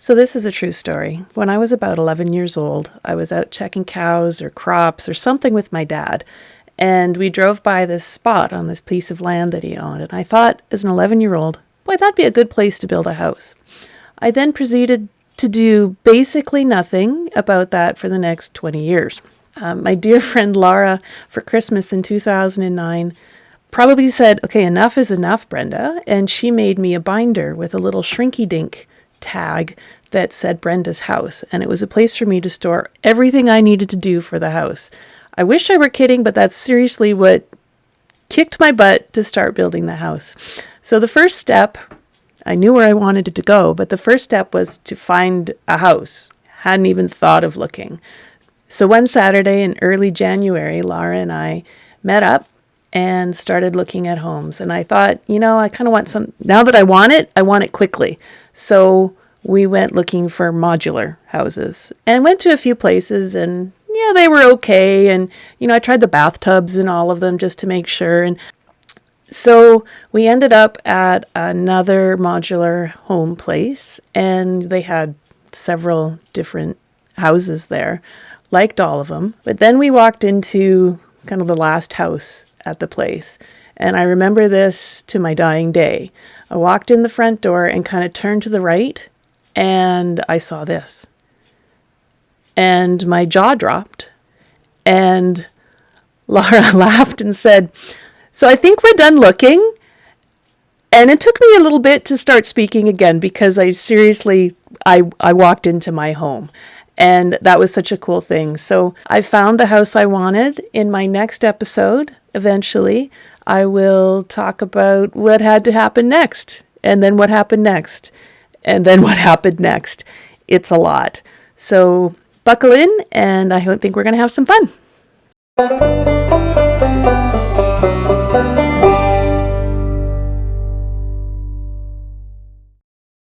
So this is a true story. When I was about 11 years old, I was out checking cows or crops or something with my dad, and we drove by this spot on this piece of land that he owned, and I thought, as an 11-year-old, boy, that'd be a good place to build a house. I then proceeded to do basically nothing about that for the next 20 years. My dear friend Laura, for Christmas in 2009, probably said, okay, enough is enough, Brenda, and she made me a binder with a little shrinky-dink tag that said Brenda's house, and it was a place for me to store everything I needed to do for the house. I wish I were kidding, but that's seriously what kicked my butt to start building the house. So the first step, I knew where I wanted it to go, but the first step was to find a house. Hadn't even thought of looking. So one Saturday in early January, Laura and I met up and started looking at homes. And I thought, I kind of want now that I want it quickly. So we went looking for modular houses and went to a few places, and yeah, they were okay. And, I tried the bathtubs in all of them just to make sure. And so we ended up at another modular home place, and they had several different houses there. Liked all of them. But then we walked into kind of the last house at the place. And I remember this to my dying day. I walked in the front door and kind of turned to the right, and I saw this. And my jaw dropped, and Laura laughed and said, "So I think we're done looking." And it took me a little bit to start speaking again, because I walked into my home. And that was such a cool thing. So I found the house I wanted. In my next episode, eventually, I will talk about what had to happen next, and then what happened next, and then what happened next. It's a lot. So buckle in, and I think we're going to have some fun.